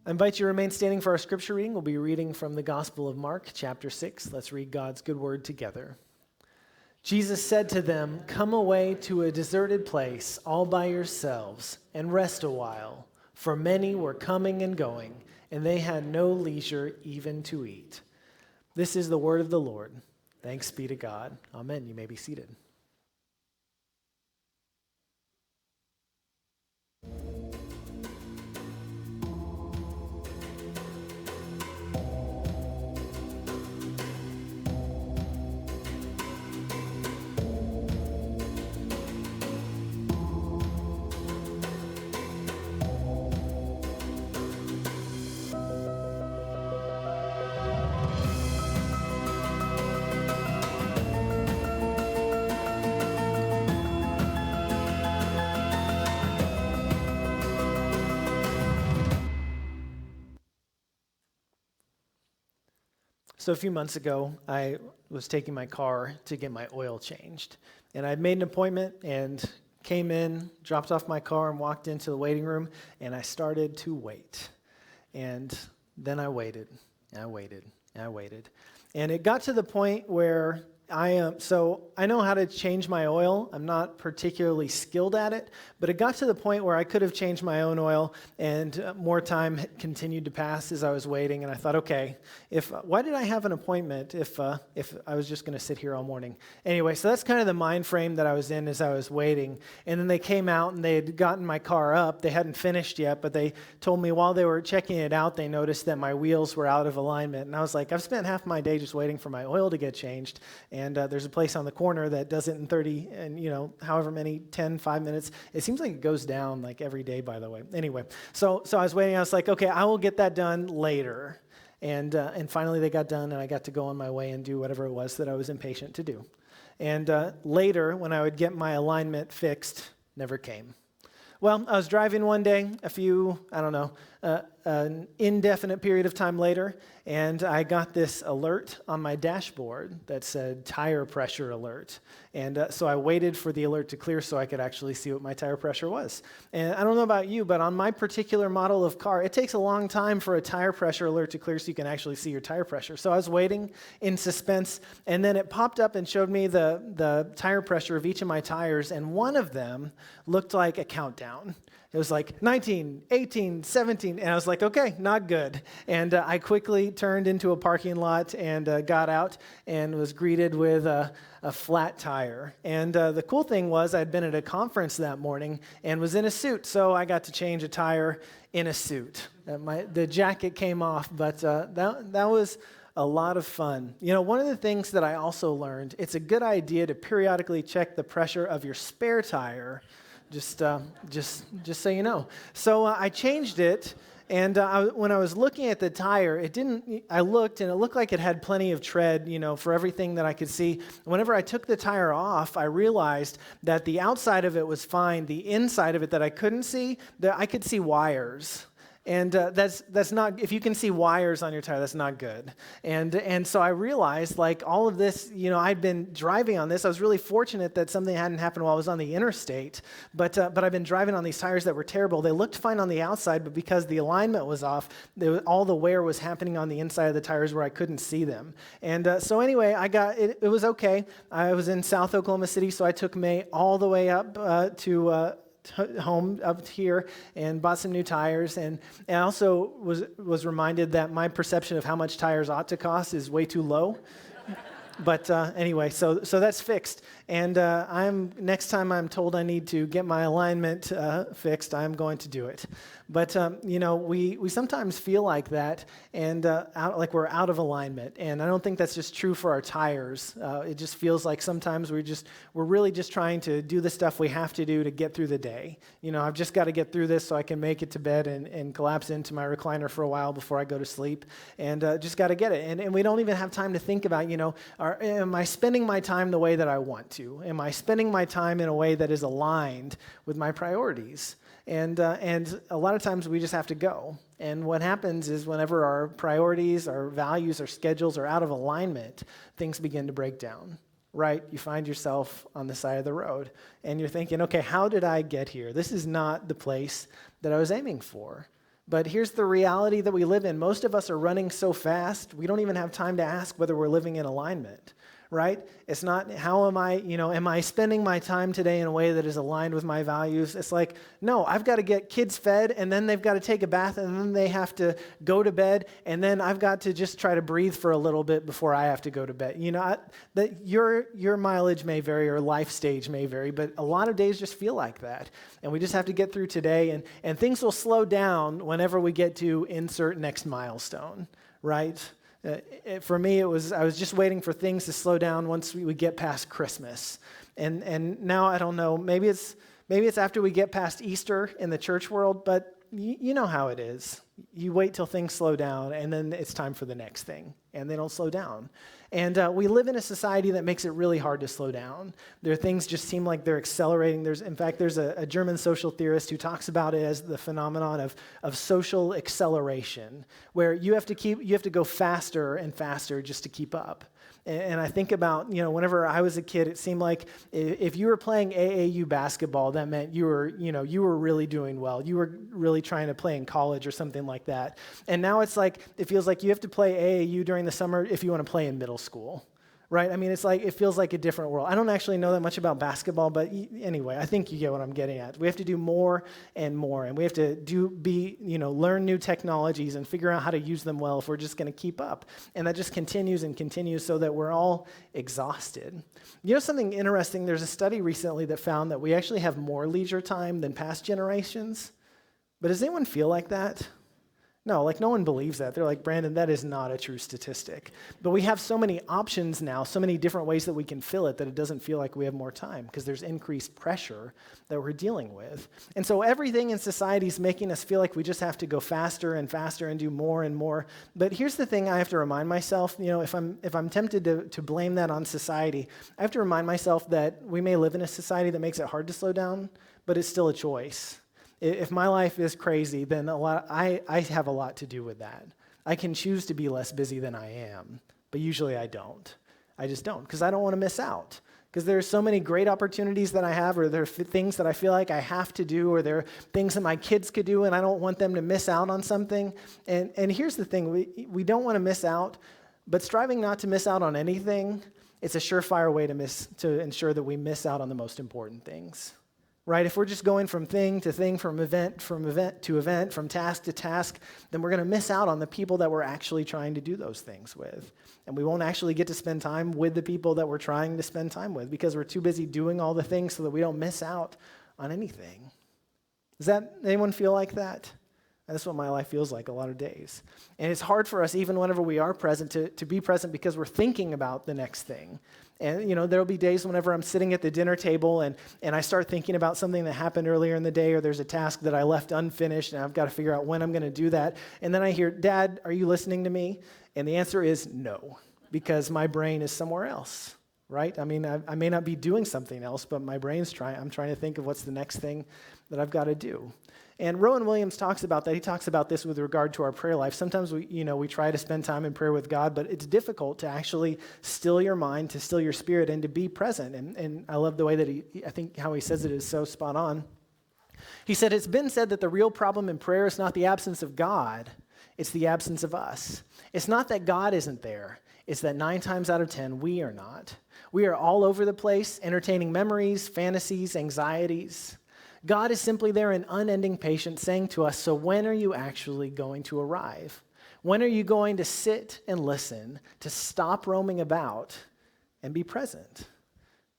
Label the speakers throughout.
Speaker 1: I invite you to remain standing for our scripture reading. We'll be reading from the Gospel of Mark, chapter 6. Let's read God's good word together. Jesus said to them, "Come away to a deserted place all by yourselves and rest a while, for many were coming and going, and they had no leisure even to eat." This is the word of the Lord. Thanks be to God. Amen. You may be seated. So a few months ago, I was taking my car to get my oil changed. And I'd made an appointment and came in, dropped off my car, and walked into the waiting room, and I started to wait. And then I waited, and I waited, and I waited. And it got to the point where so I know how to change my oil. I'm not particularly skilled at it, but it got to the point where I could have changed my own oil, and more time continued to pass as I was waiting. And I thought, okay, why did I have an appointment if I was just going to sit here all morning? Anyway, so that's kind of the mind frame that I was in as I was waiting. And then they came out and they had gotten my car up. They hadn't finished yet, but they told me while they were checking it out, they noticed that my wheels were out of alignment. And I was like, I've spent half my day just waiting for my oil to get changed. And there's a place on the corner that does it in 30 and, however many, 10, 5 minutes. It seems like it goes down like every day, by the way. Anyway, so I was waiting. I was like, okay, I will get that done later. And finally they got done, and I got to go on my way and do whatever it was that I was impatient to do. And later, when I would get my alignment fixed, never came. Well, I was driving one day, an indefinite period of time later, and I got this alert on my dashboard that said tire pressure alert. And so I waited for the alert to clear so I could actually see what my tire pressure was. And I don't know about you, but on my particular model of car, it takes a long time for a tire pressure alert to clear so you can actually see your tire pressure. So I was waiting in suspense, and then it popped up and showed me the tire pressure of each of my tires, and one of them looked like a countdown. It was like 19, 18, 17, and I was like, okay, not good. And I quickly turned into a parking lot and got out and was greeted with a flat tire. And the cool thing was I'd been at a conference that morning and was in a suit, so I got to change a tire in a suit. The jacket came off, but that was a lot of fun. One of the things that I also learned, it's a good idea to periodically check the pressure of your spare tire. Just so you know. So I changed it, and when I was looking at the tire, I looked, and it looked like it had plenty of tread, for everything that I could see. Whenever I took the tire off, I realized that the outside of it was fine. The inside of it that I couldn't see, I could see wires. And that's not, if you can see wires on your tire, that's not good. And so I realized, like, all of this, I'd been driving on this. I was really fortunate that something hadn't happened while I was on the interstate, but I've been driving on these tires that were terrible. They looked fine on the outside, but because the alignment was off, all the wear was happening on the inside of the tires where I couldn't see them. And so anyway, I got it. It was okay. I was in South Oklahoma City, so I took May all the way up to home up here and bought some new tires, and I also was reminded that my perception of how much tires ought to cost is way too low. But anyway, so that's fixed. And next time I'm told I need to get my alignment fixed, I'm going to do it. But we sometimes feel like that, and like we're out of alignment. And I don't think that's just true for our tires. It just feels like sometimes we're really just trying to do the stuff we have to do to get through the day. I've just got to get through this so I can make it to bed and collapse into my recliner for a while before I go to sleep. And just got to get it. And we don't even have time to think about, am I spending my time the way that I want to? Am I spending my time in a way that is aligned with my priorities? And a lot of times we just have to go. And what happens is whenever our priorities, our values, our schedules are out of alignment, things begin to break down, right? You find yourself on the side of the road and you're thinking, okay, how did I get here? This is not the place that I was aiming for. But here's the reality that we live in. Most of us are running so fast, we don't even have time to ask whether we're living in alignment, right? It's not, how am I spending my time today in a way that is aligned with my values? It's like, no, I've got to get kids fed, and then they've got to take a bath, and then they have to go to bed, and then I've got to just try to breathe for a little bit before I have to go to bed. That your mileage may vary or life stage may vary, but a lot of days just feel like that. And we just have to get through today, and things will slow down whenever we get to insert next milestone, right? For me, I was just waiting for things to slow down once we would get past Christmas. And now I don't know, maybe it's after we get past Easter in the church world, but you know how it is. You wait till things slow down, and then it's time for the next thing, and they don't slow down. And we live in a society that makes it really hard to slow down. Things just seem like they're accelerating. There's a German social theorist who talks about it as the phenomenon of social acceleration, where you have to go faster and faster just to keep up. And I think about, whenever I was a kid, it seemed like if you were playing AAU basketball, that meant you were really doing well. You were really trying to play in college or something like that. And now it feels like you have to play AAU during the summer if you want to play in middle school. Right? I mean, it feels like a different world. I don't actually know that much about basketball, but anyway, I think you get what I'm getting at. We have to do more and more, and we have to learn new technologies and figure out how to use them well if we're just going to keep up. And that just continues and continues so that we're all exhausted. You know something interesting? There's a study recently that found that we actually have more leisure time than past generations. But does anyone feel like that? No, no one believes that. They're like, Brandon, that is not a true statistic. But we have so many options now, so many different ways that we can fill it that it doesn't feel like we have more time because there's increased pressure that we're dealing with. And so everything in society is making us feel like we just have to go faster and faster and do more and more. But here's the thing I have to remind myself, if I'm tempted to blame that on society, I have to remind myself that we may live in a society that makes it hard to slow down, but it's still a choice. If my life is crazy, then I have a lot to do with that. I can choose to be less busy than I am, but usually I don't. I just don't, because I don't want to miss out. Because there are so many great opportunities that I have, or there are things that I feel like I have to do, or there are things that my kids could do, and I don't want them to miss out on something. And here's the thing, we don't want to miss out, but striving not to miss out on anything, it's a surefire way to ensure that we miss out on the most important things. Right? If we're just going from thing to thing, from event to event, from task to task, then we're going to miss out on the people that we're actually trying to do those things with. And we won't actually get to spend time with the people that we're trying to spend time with because we're too busy doing all the things so that we don't miss out on anything. Does anyone feel like that? That's what my life feels like a lot of days. And it's hard for us, even whenever we are present, to be present because we're thinking about the next thing. And, there'll be days whenever I'm sitting at the dinner table and I start thinking about something that happened earlier in the day, or there's a task that I left unfinished and I've got to figure out when I'm going to do that. And then I hear, Dad, are you listening to me? And the answer is no, because my brain is somewhere else, right? I mean, I may not be doing something else, but my brain's I'm trying to think of what's the next thing that I've got to do. And Rowan Williams talks about that. He talks about this with regard to our prayer life. Sometimes we try to spend time in prayer with God, but it's difficult to actually still your mind, to still your spirit, and to be present. And I love the way that I think how he says it is so spot on. He said, it's been said that the real problem in prayer is not the absence of God, it's the absence of us. It's not that God isn't there. It's that 9 times out of 10, we are not. We are all over the place, entertaining memories, fantasies, anxieties. God is simply there in unending patience saying to us, so when are you actually going to arrive? When are you going to sit and listen, to stop roaming about and be present?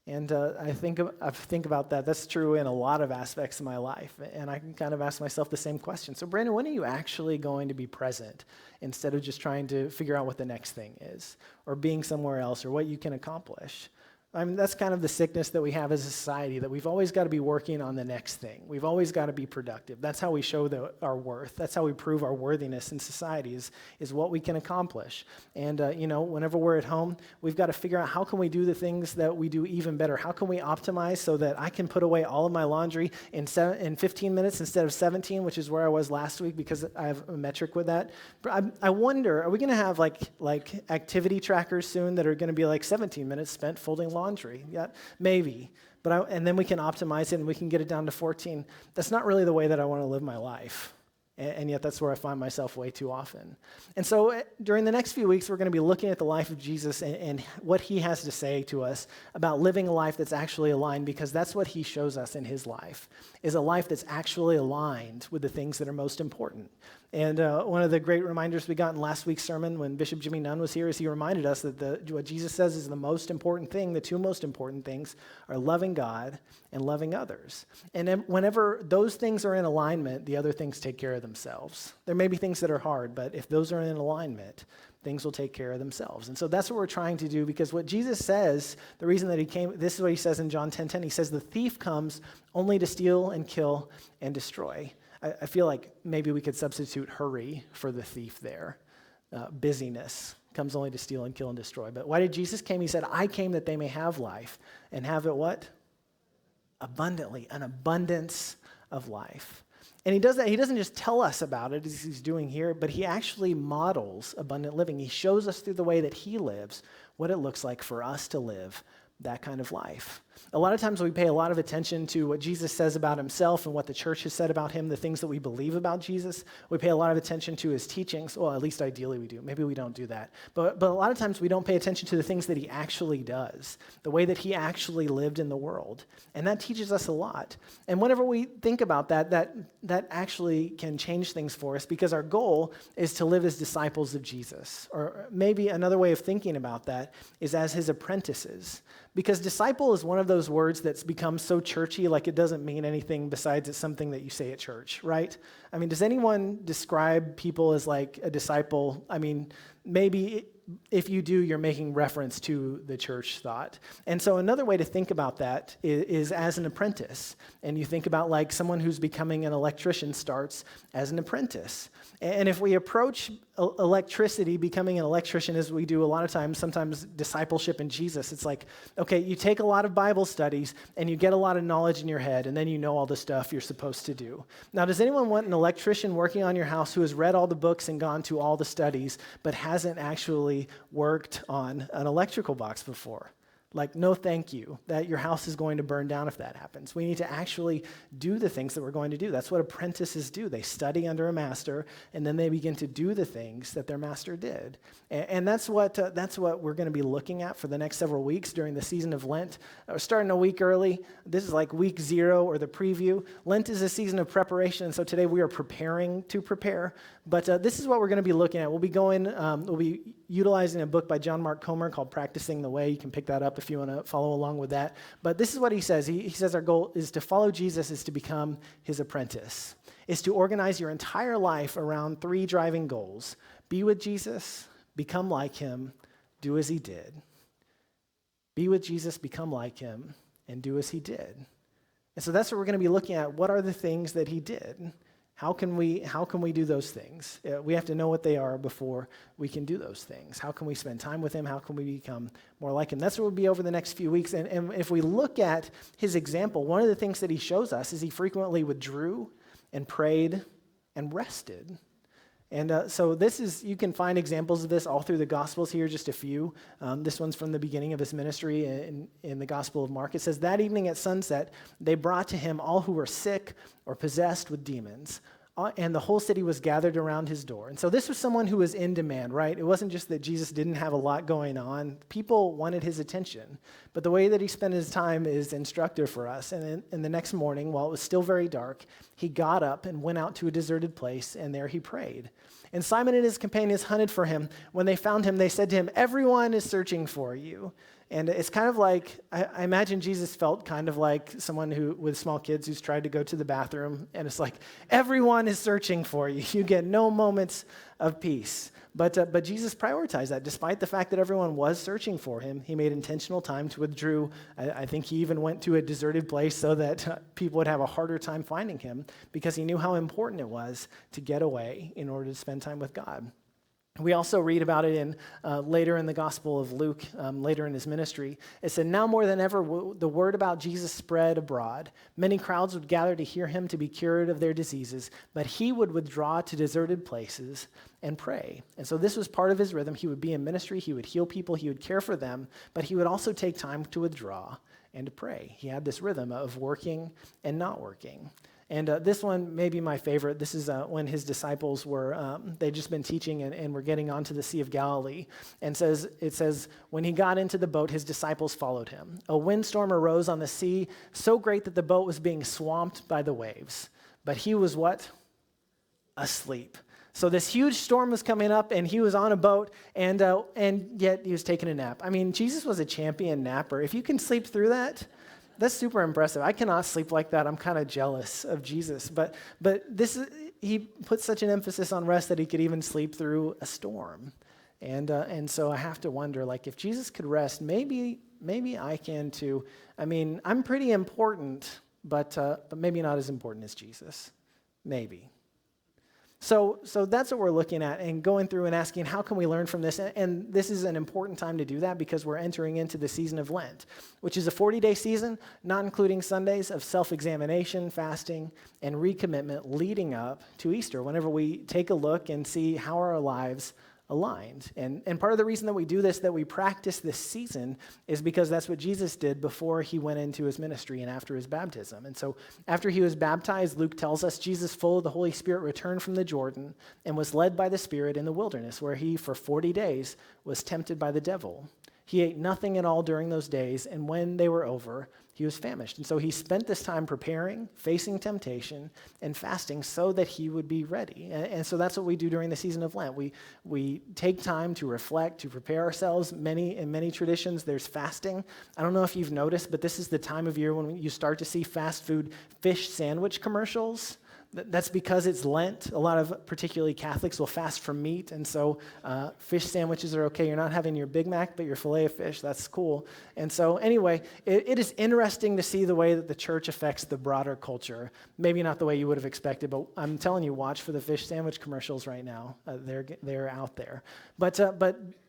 Speaker 1: And I think about that. That's true in a lot of aspects of my life. And I can kind of ask myself the same question. So Brandon, when are you actually going to be present instead of just trying to figure out what the next thing is or being somewhere else or what you can accomplish? I mean, that's kind of the sickness that we have as a society, that we've always got to be working on the next thing. We've always got to be productive. That's how we show our worth. That's how we prove our worthiness in society is what we can accomplish. And, whenever we're at home, we've got to figure out how can we do the things that we do even better? How can we optimize so that I can put away all of my laundry in 15 minutes instead of 17, which is where I was last week because I have a metric with that. But I wonder, are we going to have like activity trackers soon that are going to be like 17 minutes spent folding laundry? Yeah, maybe. And then we can optimize it and we can get it down to 14. That's not really the way that I want to live my life. And yet that's where I find myself way too often. And so during the next few weeks, we're going to be looking at the life of Jesus and what he has to say to us about living a life that's actually aligned, because that's what he shows us in his life, is a life that's actually aligned with the things that are most important. And one of the great reminders we got in last week's sermon when Bishop Jimmy Nunn was here is he reminded us that what Jesus says is the most important thing, the two most important things are loving God and loving others. And then whenever those things are in alignment, the other things take care of themselves. There may be things that are hard, but if those are in alignment, things will take care of themselves. And so that's what we're trying to do, because what Jesus says, the reason that he came, this is what he says in John 10:10, he says, the thief comes only to steal and kill and destroy. I feel like maybe we could substitute hurry for the thief there. Busyness comes only to steal and kill and destroy. But why did Jesus came? He said, I came that they may have life and have it what? Abundantly, an abundance of life. And he does that. He doesn't just tell us about it as he's doing here, but he actually models abundant living. He shows us through the way that he lives what it looks like for us to live that kind of life. A lot of times we pay a lot of attention to what Jesus says about himself and what the church has said about him, the things that we believe about Jesus. We pay a lot of attention to his teachings. Well, at least ideally we do. Maybe we don't do that. But a lot of times we don't pay attention to the things that he actually does, the way that he actually lived in the world. And that teaches us a lot. And whenever we think about that actually can change things for us, because our goal is to live as disciples of Jesus. Or maybe another way of thinking about that is as his apprentices. Because disciple is one of those words that's become so churchy, like it doesn't mean anything besides it's something that you say at church, right? I mean, does anyone describe people as like a disciple? I mean, maybe if you do, you're making reference to the church thought. And so another way to think about that is as an apprentice. And you think about like someone who's becoming an electrician starts as an apprentice. And if we approach electricity, becoming an electrician, as we do a lot of times, sometimes discipleship in Jesus, it's like, okay, you take a lot of Bible studies and you get a lot of knowledge in your head, and then you know all the stuff you're supposed to do. Now, does anyone want an electrician working on your house who has read all the books and gone to all the studies, but hasn't actually worked on an electrical box before? Like, no thank you, that your house is going to burn down if that happens. We need to actually do the things that we're going to do. That's what apprentices do. They study under a master, and then they begin to do the things that their master did. And that's what we're going to be looking at for the next several weeks during the season of Lent. We're starting a week early. This is like week 0 or the preview. Lent is a season of preparation, and so today we are preparing to prepare. But this is what we're going to be looking at. We'll be utilizing a book by John Mark Comer called Practicing the Way. You can pick that up if you want to follow along with that. But this is what he says. He says our goal is to follow Jesus, is to become his apprentice, is to organize your entire life around 3 driving goals. Be with Jesus, become like him, do as he did. Be with Jesus, become like him, and do as he did. And so that's what we're going to be looking at. What are the things that he did? How can we do those things? We have to know what they are before we can do those things. How can we spend time with him? How can we become more like him? That's what will be over the next few weeks. And if we look at his example, one of the things that he shows us is he frequently withdrew and prayed and rested. And so you can find examples of this all through the Gospels here, just a few. This one's from the beginning of his ministry in the Gospel of Mark. It says, that evening at sunset, they brought to him all who were sick or possessed with demons, and the whole city was gathered around his door. And so this was someone who was in demand, right? It wasn't just that Jesus didn't have a lot going on. People wanted his attention. But the way that he spent his time is instructive for us. And in the next morning, while it was still very dark, he got up and went out to a deserted place, and there he prayed. And Simon and his companions hunted for him. When they found him, they said to him, everyone is searching for you. And it's kind of like, I imagine Jesus felt kind of like someone with small kids who's tried to go to the bathroom, and it's like, everyone is searching for you. You get no moments of peace. But Jesus prioritized that. Despite the fact that everyone was searching for him, he made intentional time to withdraw. I think he even went to a deserted place so that people would have a harder time finding him, because he knew how important it was to get away in order to spend time with God. We also read about it later in the Gospel of Luke, later in his ministry. It said, now more than ever, the word about Jesus spread abroad. Many crowds would gather to hear him to be cured of their diseases, but he would withdraw to deserted places and pray. And so this was part of his rhythm. He would be in ministry, he would heal people, he would care for them, but he would also take time to withdraw and to pray. He had this rhythm of working and not working. And this one may be my favorite. This is when his disciples were, they'd just been teaching and were getting onto the Sea of Galilee. And it says, when he got into the boat, his disciples followed him. A windstorm arose on the sea, so great that the boat was being swamped by the waves. But he was what? Asleep. So this huge storm was coming up, and he was on a boat, and yet he was taking a nap. I mean, Jesus was a champion napper. If you can sleep through that, that's super impressive. I cannot sleep like that. I'm kind of jealous of Jesus. But he put such an emphasis on rest that he could even sleep through a storm. And so I have to wonder, like, if Jesus could rest, maybe I can too. I mean, I'm pretty important, but maybe not as important as Jesus. Maybe. So that's what we're looking at and going through and asking, how can we learn from this? And this is an important time to do that because we're entering into the season of Lent, which is a 40-day season, not including Sundays, of self-examination, fasting, and recommitment leading up to Easter, whenever we take a look and see how our lives aligned. And part of the reason that we do this, that we practice this season, is because that's what Jesus did before he went into his ministry and after his baptism. And so after he was baptized, Luke tells us, Jesus, full of the Holy Spirit, returned from the Jordan and was led by the Spirit in the wilderness, where he, for 40 days, was tempted by the devil. He ate nothing at all during those days, and when they were over, he was famished. And so he spent this time preparing, facing temptation, and fasting so that he would be ready. And so that's what we do during the season of Lent. We take time to reflect, to prepare ourselves. In many traditions, there's fasting. I don't know if you've noticed, but this is the time of year when you start to see fast food fish sandwich commercials. That's because it's Lent. A lot of particularly Catholics will fast from meat, and so fish sandwiches are okay. You're not having your Big Mac, but your filet of fish. That's cool. And so anyway, it is interesting to see the way that the church affects the broader culture. Maybe not the way you would have expected, but I'm telling you, watch for the fish sandwich commercials right now. They're out there. But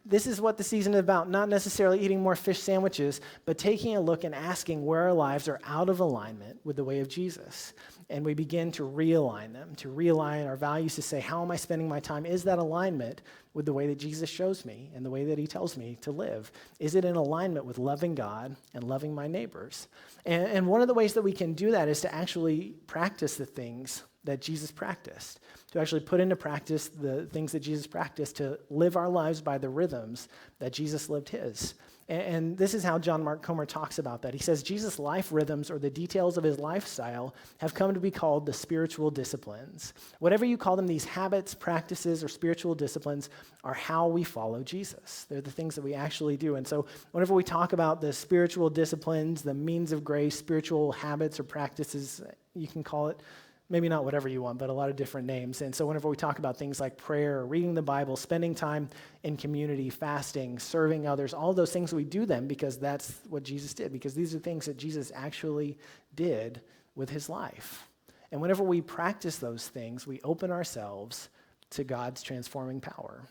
Speaker 1: this is what the season is about, not necessarily eating more fish sandwiches, but taking a look and asking where our lives are out of alignment with the way of Jesus. And we begin to realign them, to realign our values, to say, how am I spending my time? Is that alignment with the way that Jesus shows me and the way that he tells me to live? Is it in alignment with loving God and loving my neighbors? And one of the ways that we can do that is to actually practice the things that Jesus practiced, to actually put into practice the things that Jesus practiced, to live our lives by the rhythms that Jesus lived his. And this is how John Mark Comer talks about that. He says, Jesus' life rhythms, or the details of his lifestyle, have come to be called the spiritual disciplines. Whatever you call them, these habits, practices, or spiritual disciplines are how we follow Jesus. They're the things that we actually do. And so whenever we talk about the spiritual disciplines, the means of grace, spiritual habits or practices, you can call it maybe not whatever you want, but a lot of different names. And so whenever we talk about things like prayer, reading the Bible, spending time in community, fasting, serving others, all those things, we do them because that's what Jesus did, because these are things that Jesus actually did with his life. And whenever we practice those things, we open ourselves to God's transforming power.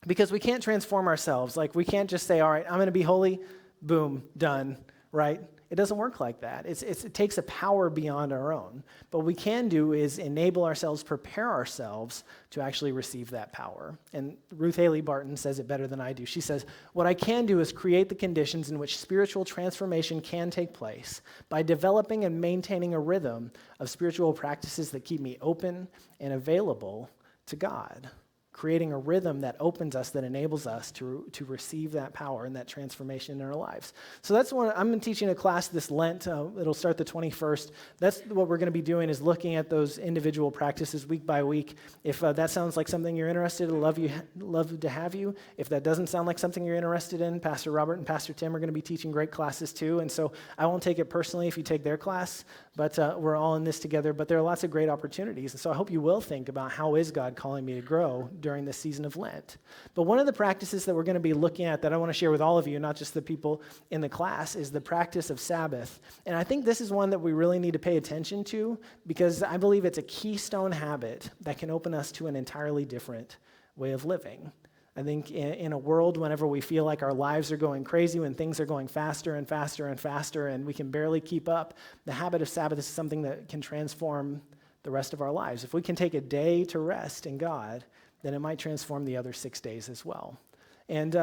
Speaker 1: Because we can't transform ourselves. Like, we can't just say, all right, I'm going to be holy, boom, done, right? It doesn't work like that. It takes a power beyond our own. But what we can do is enable ourselves, prepare ourselves to actually receive that power. And Ruth Haley Barton says it better than I do. She says, what I can do is create the conditions in which spiritual transformation can take place by developing and maintaining a rhythm of spiritual practices that keep me open and available to God. Creating a rhythm that opens us, that enables us to receive that power and that transformation in our lives. So that's one. I'm teaching a class this Lent. It'll start the 21st. That's what we're going to be doing, is looking at those individual practices week by week. If that sounds like something you're interested in, love to have you. If that doesn't sound like something you're interested in, Pastor Robert and Pastor Tim are going to be teaching great classes too. And so I won't take it personally if you take their class, but we're all in this together. But there are lots of great opportunities. And so I hope you will think about, how is God calling me to grow during this season of Lent? But one of the practices that we're going to be looking at that I want to share with all of you, not just the people in the class, is the practice of Sabbath. And I think this is one that we really need to pay attention to, because I believe it's a keystone habit that can open us to an entirely different way of living. I think in a world whenever we feel like our lives are going crazy, when things are going faster and faster and faster and we can barely keep up, the habit of Sabbath is something that can transform the rest of our lives. If we can take a day to rest in God, then it might transform the other 6 days as well. And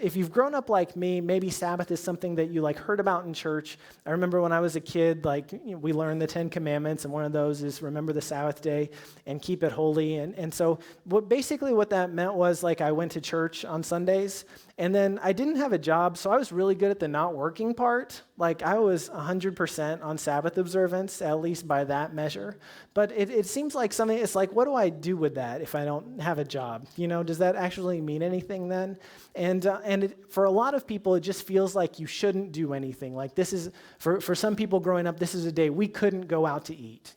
Speaker 1: if you've grown up like me, maybe Sabbath is something that you like heard about in church. I remember when I was a kid, we learned the 10 Commandments, and one of those is remember the Sabbath day and keep it holy. And so what that meant was I went to church on Sundays, and then I didn't have a job, so I was really good at the not working part. I was 100% on Sabbath observance, at least by that measure. But it seems like something, it's what do I do with that if I don't have a job? Does that actually mean anything then? And for a lot of people, it just feels like you shouldn't do anything. This is, for some people growing up, this is a day we couldn't go out to eat,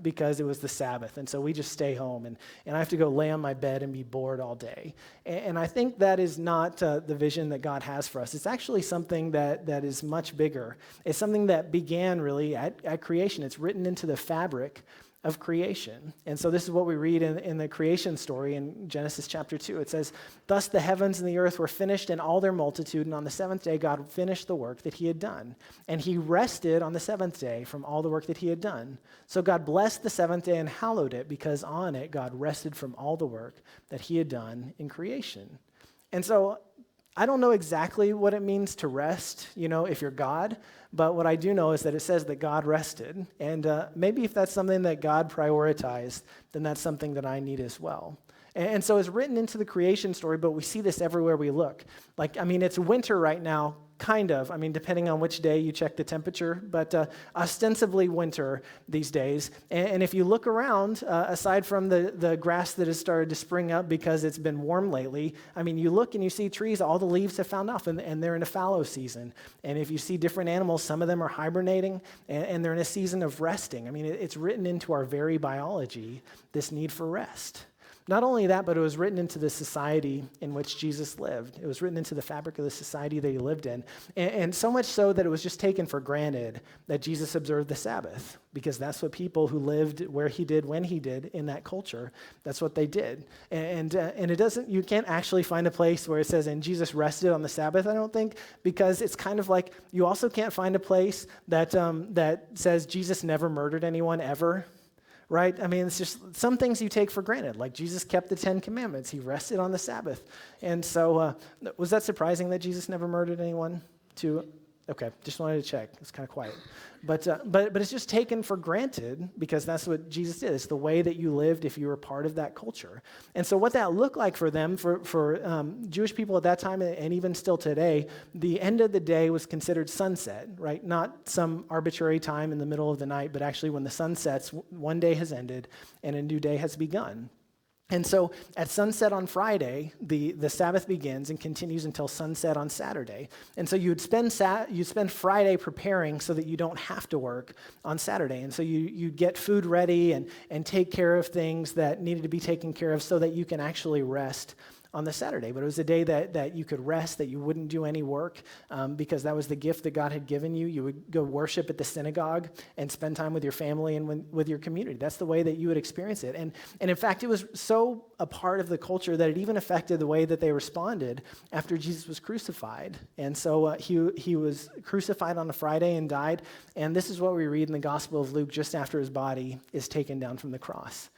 Speaker 1: because it was the Sabbath. And so we just stay home, and I have to go lay on my bed and be bored all day. And I think that is not the vision that God has for us. It's actually something that is much bigger. It's something that began really at creation. It's written into the fabric of creation. And so this is what we read in the creation story in Genesis chapter 2. It says, "Thus the heavens and the earth were finished in all their multitude, and on the seventh day God finished the work that he had done. And he rested on the seventh day from all the work that he had done. So God blessed the seventh day and hallowed it, because on it God rested from all the work that he had done in creation." And so I don't know exactly what it means to rest, if you're God, but what I do know is that it says that God rested. And maybe if that's something that God prioritized, then that's something that I need as well. And so it's written into the creation story, but we see this everywhere we look. It's winter right now, kind of. Depending on which day you check the temperature, but ostensibly winter these days. And if you look around, aside from the grass that has started to spring up because it's been warm lately, you look and you see trees, all the leaves have found off, and they're in a fallow season. And if you see different animals, some of them are hibernating, and they're in a season of resting. It's written into our very biology, this need for rest. Not only that, but it was written into the society in which Jesus lived. It was written into the fabric of the society that he lived in. And so much so that it was just taken for granted that Jesus observed the Sabbath, because that's what people who lived where he did, when he did, in that culture, that's what they did. And it doesn't, you can't actually find a place where it says, and Jesus rested on the Sabbath, I don't think, because it's kind of like, you also can't find a place that says Jesus never murdered anyone ever. Right? It's just some things you take for granted. Like Jesus kept the 10 Commandments. He rested on the Sabbath. And so was that surprising that Jesus never murdered anyone? Okay, just wanted to check. It's kind of quiet. But it's just taken for granted because that's what Jesus did. It's the way that you lived if you were part of that culture. And so what that looked like for them, for Jewish people at that time and even still today, the end of the day was considered sunset, right? Not some arbitrary time in the middle of the night, but actually when the sun sets, one day has ended and a new day has begun. And so at sunset on Friday, the Sabbath begins and continues until sunset on Saturday. And so you'd spend Friday preparing so that you don't have to work on Saturday. And so you get food ready and take care of things that needed to be taken care of so that you can actually rest on the Saturday. But it was a day that you could rest, that you wouldn't do any work because that was the gift that God had given you. You would go worship at the synagogue and spend time with your family and with your community. That's the way that you would experience it. And in fact, it was so a part of the culture that it even affected the way that they responded after Jesus was crucified. And so he was crucified on a Friday and died. And this is what we read in the Gospel of Luke just after his body is taken down from the cross.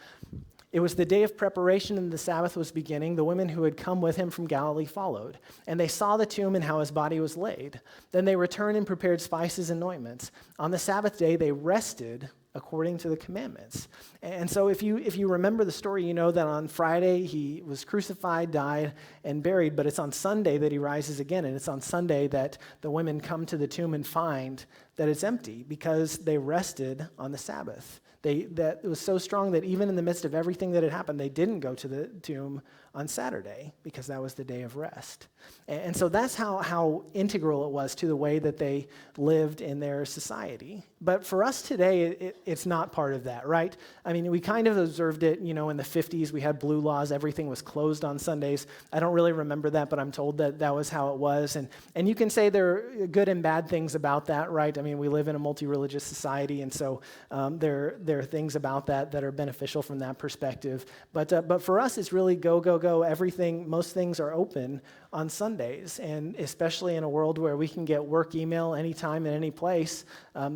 Speaker 1: It was the day of preparation and the Sabbath was beginning. The women who had come with him from Galilee followed, and they saw the tomb and how his body was laid. Then they returned and prepared spices and ointments. On the Sabbath day, they rested according to the commandments. And so if you remember the story, you know that on Friday he was crucified, died, and buried, but it's on Sunday that he rises again, and it's on Sunday that the women come to the tomb and find that it's empty because they rested on the Sabbath. That it was so strong that even in the midst of everything that had happened, they didn't go to the tomb on Saturday because that was the day of rest. And so that's how integral it was to the way that they lived in their society. But for us today, it's not part of that, right? We kind of observed it, in the 50s. We had blue laws. Everything was closed on Sundays. I don't really remember that, but I'm told that was how it was. And you can say there are good and bad things about that, right? We live in a multi-religious society, and so there are things about that are beneficial from that perspective. But for us, it's really go. Everything, most things are open on Sundays, and especially in a world where we can get work email anytime and any place,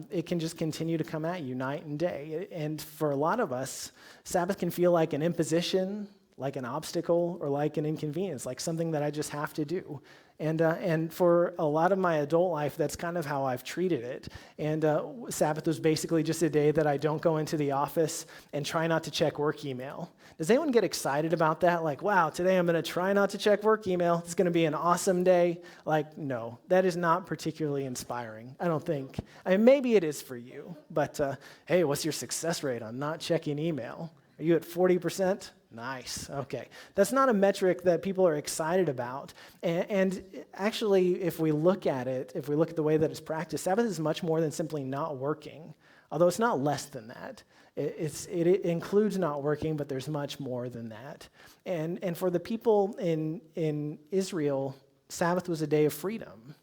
Speaker 1: it can just continue to come at you night and day. And for a lot of us, Sabbath can feel like an imposition, like an obstacle or like an inconvenience, like something that I just have to do. And for a lot of my adult life, that's kind of how I've treated it. And Sabbath was basically just a day that I don't go into the office and try not to check work email. Does anyone get excited about that? Like, wow, today I'm going to try not to check work email. It's going to be an awesome day. Like, no, that is not particularly inspiring, I don't think. I mean, maybe it is for you, but hey, what's your success rate on not checking email? Are you at 40%? Nice. Okay. That's not a metric that people are excited about. And actually, if we look at it, if we look at the way that it's practiced, Sabbath is much more than simply not working, although it's not less than that. It includes not working, but there's much more than that. And for the people in Israel, Sabbath was a day of freedom.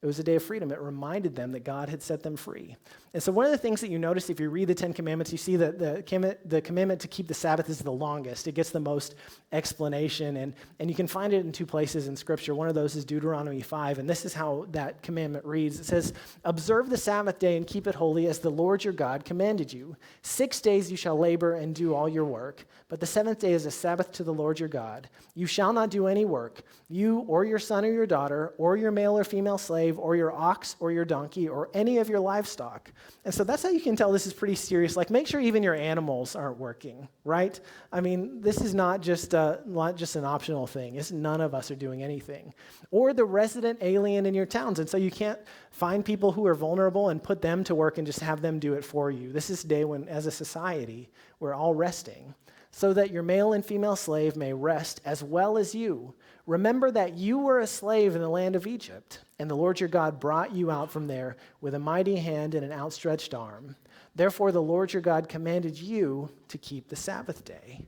Speaker 1: It was a day of freedom. It reminded them that God had set them free. And so one of the things that you notice if you read the Ten Commandments, you see that the commandment to keep the Sabbath is the longest. It gets the most explanation, and you can find it in two places in Scripture. One of those is Deuteronomy 5, and this is how that commandment reads. It says, "Observe the Sabbath day and keep it holy as the Lord your God commanded you. 6 days you shall labor and do all your work, but the seventh day is a Sabbath to the Lord your God. You shall not do any work, you or your son or your daughter, or your male or female slave, or your ox or your donkey, or any of your livestock." And so that's how you can tell this is pretty serious. Like, make sure even your animals aren't working, right? I mean, this is not just an optional thing. None of us are doing anything. Or the resident alien in your towns. And so you can't find people who are vulnerable and put them to work and just have them do it for you. This is a day when, as a society, we're all resting, so that your male and female slave may rest as well as you. Remember that you were a slave in the land of Egypt, and the Lord your God brought you out from there with a mighty hand and an outstretched arm. Therefore, the Lord your God commanded you to keep the Sabbath day.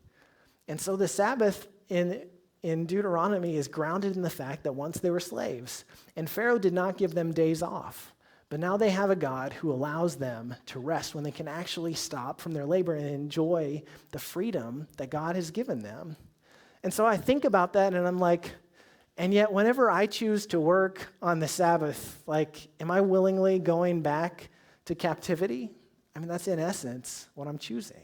Speaker 1: And so the Sabbath in Deuteronomy is grounded in the fact that once they were slaves, and Pharaoh did not give them days off. But now they have a God who allows them to rest when they can actually stop from their labor and enjoy the freedom that God has given them. And so I think about that and I'm like, and yet whenever I choose to work on the Sabbath, like, am I willingly going back to captivity? I mean, that's in essence what I'm choosing.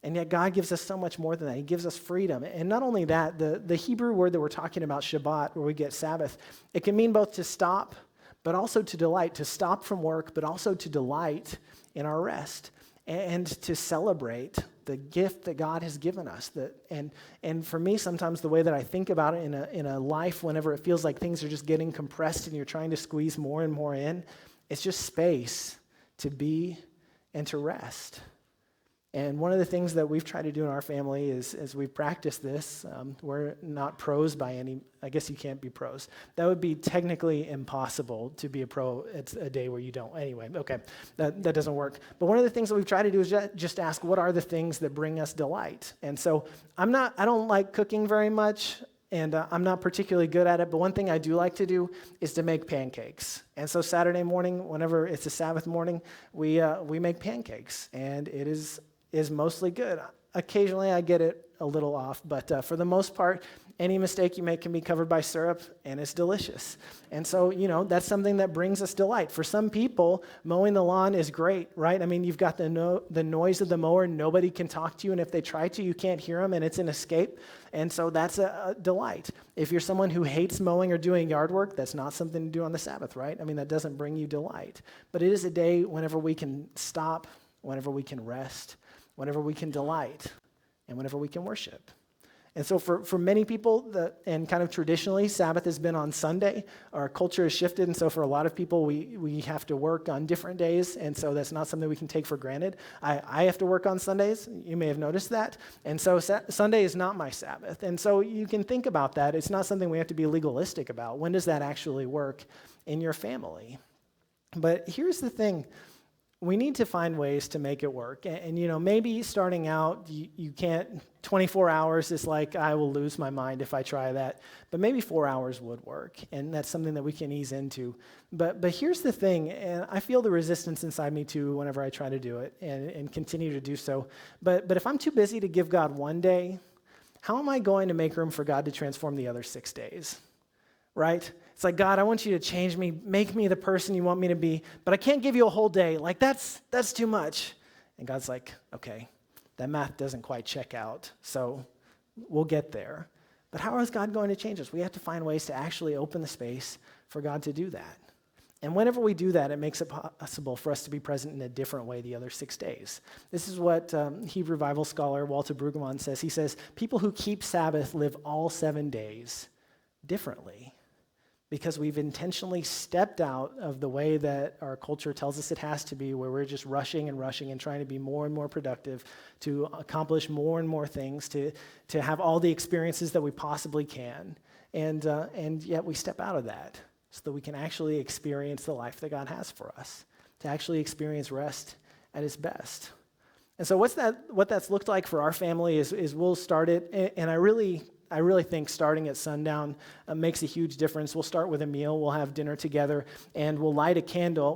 Speaker 1: And yet God gives us so much more than that. He gives us freedom. And not only that, the Hebrew word that we're talking about, Shabbat, where we get Sabbath, it can mean both to stop, but also to delight, to stop from work, but also to delight in our rest and to celebrate the gift that God has given us. And for me, sometimes the way that I think about it in a life, whenever it feels like things are just getting compressed and you're trying to squeeze more and more in, it's just space to be and to rest. And one of the things that we've tried to do in our family is, as we practice this, we're not pros by any, I guess you can't be pros. That would be technically impossible to be a pro. It's a day where you don't. Anyway, okay, that doesn't work. But one of the things that we've tried to do is just ask, what are the things that bring us delight? And so I don't like cooking very much, and I'm not particularly good at it, but one thing I do like to do is to make pancakes. And so Saturday morning, whenever it's a Sabbath morning, we make pancakes, and it is mostly good. Occasionally I get it a little off, but for the most part, any mistake you make can be covered by syrup, and it's delicious. And so, that's something that brings us delight. For some people, mowing the lawn is great, right? I mean, you've got the noise of the mower. Nobody can talk to you, and if they try to, you can't hear them, and it's an escape. And so that's a delight. If you're someone who hates mowing or doing yard work, that's not something to do on the Sabbath, right? I mean, that doesn't bring you delight. But it is a day whenever we can stop, whenever we can rest, whenever we can delight, and whenever we can worship. And so for many people, and kind of traditionally, Sabbath has been on Sunday. Our culture has shifted, and so for a lot of people, we have to work on different days, and so that's not something we can take for granted. I have to work on Sundays. You may have noticed that. And so Sunday is not my Sabbath. And so you can think about that. It's not something we have to be legalistic about. When does that actually work in your family? But here's the thing. We need to find ways to make it work. And maybe starting out, you can't, 24 hours is like, I will lose my mind if I try that. But maybe 4 hours would work. And that's something that we can ease into. But here's the thing, and I feel the resistance inside me too whenever I try to do it and continue to do so. But if I'm too busy to give God one day, how am I going to make room for God to transform the other 6 days? Right? It's like, God, I want you to change me, make me the person you want me to be, but I can't give you a whole day. Like, that's too much. And God's like, okay, that math doesn't quite check out. So We'll get there. But how is God going to change us? We have to find ways to actually open the space for God to do that. And whenever we do that, it makes it possible for us to be present in a different way the other 6 days. This is what Hebrew Bible scholar Walter Brueggemann says. He says, people who keep Sabbath live all 7 days differently because we've intentionally stepped out of the way that our culture tells us it has to be, where we're just rushing and trying to be more and more productive, to accomplish more and more things, to have all the experiences that we possibly can. And yet we step out of that, so that we can actually experience the life that God has for us, to actually experience rest at its best. And so what that's looked like for our family is we'll start it, and I really think starting at sundown makes a huge difference. We'll start with a meal, we'll have dinner together, and we'll light a candle.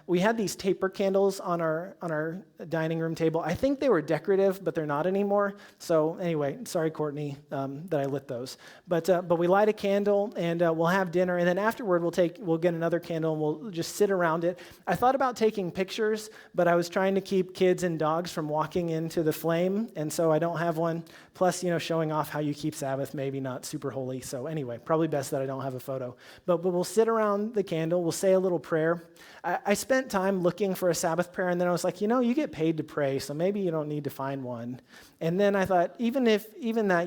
Speaker 1: We had these taper candles on our dining room table. I think they were decorative, but they're not anymore. So anyway, sorry, Courtney, that I lit those. But we light a candle, and we'll have dinner, and then afterward we'll get another candle, and we'll just sit around it. I thought about taking pictures, but I was trying to keep kids and dogs from walking into the flame, and so I don't have one. Plus, showing off how you keep Sabbath, maybe not super holy. So anyway, probably best that I don't have a photo. But we'll sit around the candle. We'll say a little prayer. I spent time looking for a Sabbath prayer, and then I was like, you get paid to pray, so maybe you don't need to find one. And then I thought, even that,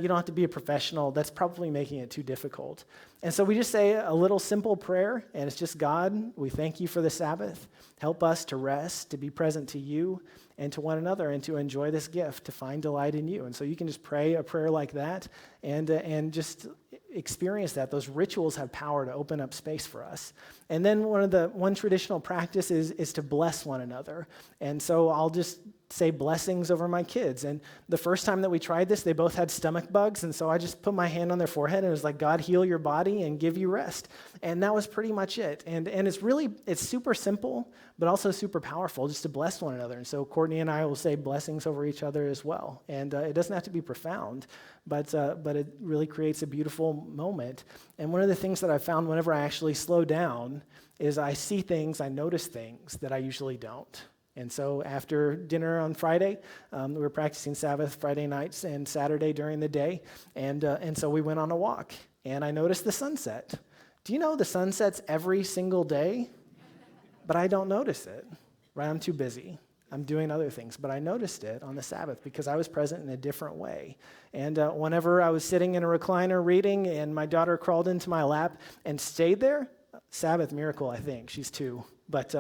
Speaker 1: you don't have to be a professional. That's probably making it too difficult. And so we just say a little simple prayer, and it's just, God, we thank you for the Sabbath. Help us to rest, to be present to you and to one another, and to enjoy this gift, to find delight in you. And so you can just pray a prayer like that and just experience that. Those rituals have power to open up space for us. And then one traditional practice is to bless one another. And so I'll just say blessings over my kids. And the first time that we tried this, they both had stomach bugs, and so I just put my hand on their forehead and it was like, God, heal your body and give you rest. And that was pretty much it. And it's super simple, but also super powerful, just to bless one another. And so Courtney and I will say blessings over each other as well. And it doesn't have to be profound, but it really creates a beautiful moment. And one of the things that I found whenever I actually slow down is I see things, I notice things that I usually don't. And so after dinner on Friday, we were practicing Sabbath Friday nights and Saturday during the day, and so we went on a walk, and I noticed the sunset. Do you know the sun sets every single day? But I don't notice it, right? I'm too busy. I'm doing other things, but I noticed it on the Sabbath because I was present in a different way. And whenever I was sitting in a recliner reading and my daughter crawled into my lap and stayed there, Sabbath miracle, I think. She's 2. But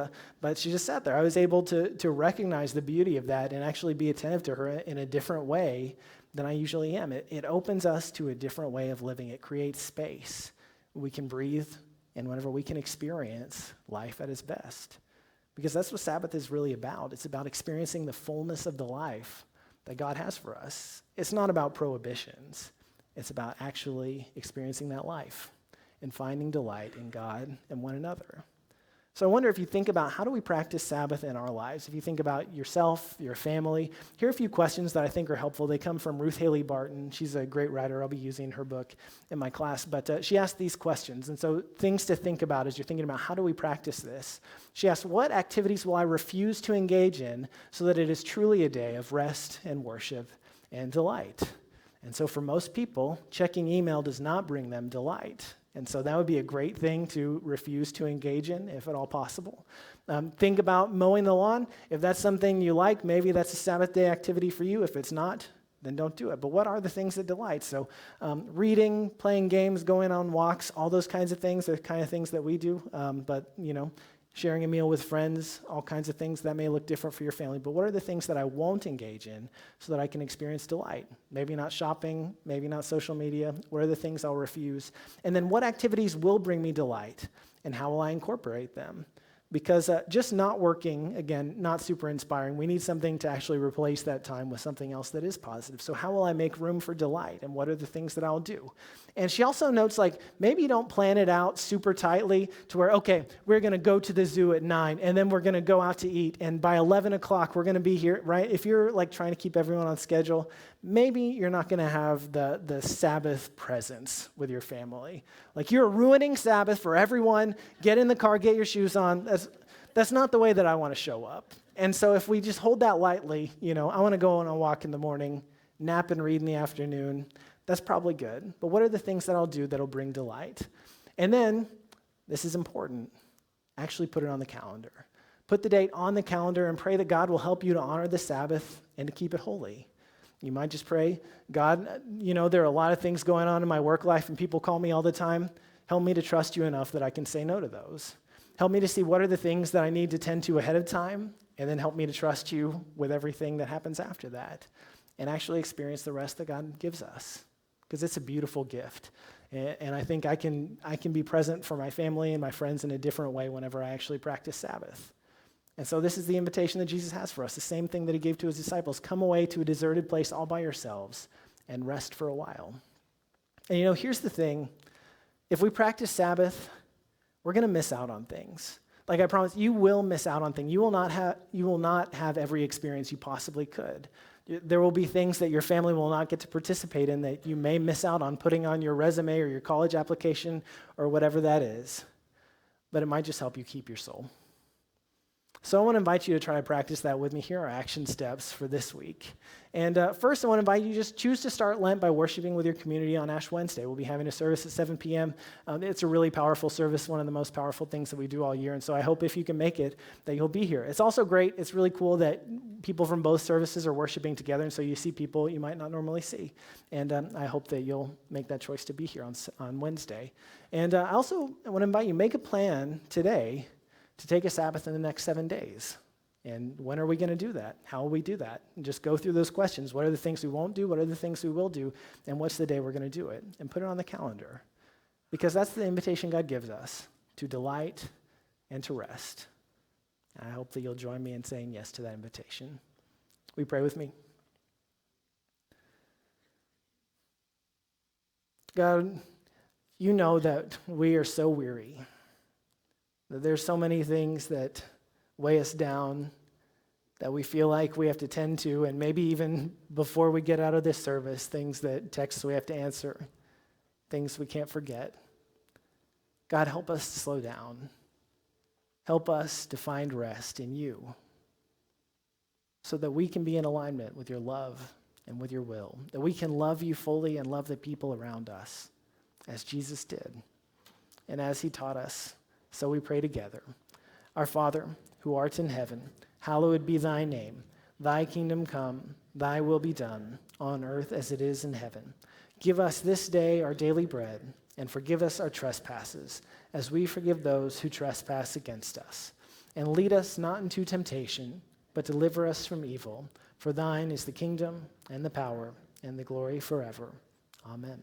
Speaker 1: she just sat there. I was able to recognize the beauty of that and actually be attentive to her in a different way than I usually am. It opens us to a different way of living. It creates space. We can breathe, and whenever we can experience life at its best. Because that's what Sabbath is really about. It's about experiencing the fullness of the life that God has for us. It's not about prohibitions. It's about actually experiencing that life and finding delight in God and one another. So I wonder if you think about how do we practice Sabbath in our lives? If you think about yourself, your family, here are a few questions that I think are helpful. They come from Ruth Haley Barton. She's a great writer. I'll be using her book in my class. But she asked these questions. And so things to think about as you're thinking about how do we practice this. She asked, what activities will I refuse to engage in so that it is truly a day of rest and worship and delight? And so for most people, checking email does not bring them delight. And so that would be a great thing to refuse to engage in, if at all possible. Think about mowing the lawn. If that's something you like, maybe that's a Sabbath day activity for you. If it's not, then don't do it. But what are the things that delight? So reading, playing games, going on walks, all those kinds of things are the kind of things that we do. But sharing a meal with friends, all kinds of things that may look different for your family. But what are the things that I won't engage in so that I can experience delight? Maybe not shopping, maybe not social media. What are the things I'll refuse? And then what activities will bring me delight, and how will I incorporate them? Because just not working, again, not super inspiring. We need something to actually replace that time with something else that is positive. So how will I make room for delight, and what are the things that I'll do? And she also notes, maybe you don't plan it out super tightly to where, okay, we're going to go to the zoo at 9, and then we're going to go out to eat, and by 11 o'clock, we're going to be here, right? If you're trying to keep everyone on schedule, maybe you're not going to have the Sabbath presence with your family. You're ruining Sabbath for everyone. Get in the car, get your shoes on. That's not the way that I want to show up. And so if we just hold that lightly, I want to go on a walk in the morning, nap and read in the afternoon. That's probably good. But what are the things that I'll do that'll bring delight? And then, this is important, actually put it on the calendar. Put the date on the calendar and pray that God will help you to honor the Sabbath and to keep it holy. You might just pray, God, there are a lot of things going on in my work life and people call me all the time. Help me to trust you enough that I can say no to those. Help me to see what are the things that I need to tend to ahead of time, and then help me to trust you with everything that happens after that, and actually experience the rest that God gives us, because it's a beautiful gift. And I think I can be present for my family and my friends in a different way whenever I actually practice Sabbath. And so this is the invitation that Jesus has for us, the same thing that he gave to his disciples. Come away to a deserted place all by yourselves and rest for a while. And here's the thing. If we practice Sabbath, we're going to miss out on things. Like I promise, you will miss out on things. You will not have every experience you possibly could. There will be things that your family will not get to participate in that you may miss out on putting on your resume or your college application or whatever that is. But it might just help you keep your soul. So I want to invite you to try to practice that with me. Here are action steps for this week. And first, I want to invite you to just choose to start Lent by worshiping with your community on Ash Wednesday. We'll be having a service at 7 p.m. It's a really powerful service, one of the most powerful things that we do all year. And so I hope if you can make it, that you'll be here. It's also great. It's really cool that people from both services are worshiping together. And so you see people you might not normally see. And I hope that you'll make that choice to be here on Wednesday. And I also want to invite you, make a plan today to take a Sabbath in the next 7 days. And when are we going to do that? How will we do that? And just go through those questions. What are the things we won't do? What are the things we will do? And what's the day we're going to do it? And put it on the calendar. Because that's the invitation God gives us, to delight and to rest. And I hope that you'll join me in saying yes to that invitation. Will you pray with me? God, you know that we are so weary. There's so many things that weigh us down that we feel like we have to tend to, and maybe even before we get out of this service, texts we have to answer, things we can't forget. God, help us to slow down. Help us to find rest in you so that we can be in alignment with your love and with your will, that we can love you fully and love the people around us as Jesus did and as he taught us. So we pray together. Our Father, who art in heaven, hallowed be thy name. Thy kingdom come, thy will be done, on earth as it is in heaven. Give us this day our daily bread, and forgive us our trespasses, as we forgive those who trespass against us. And lead us not into temptation, but deliver us from evil. For thine is the kingdom, and the power, and the glory forever. Amen.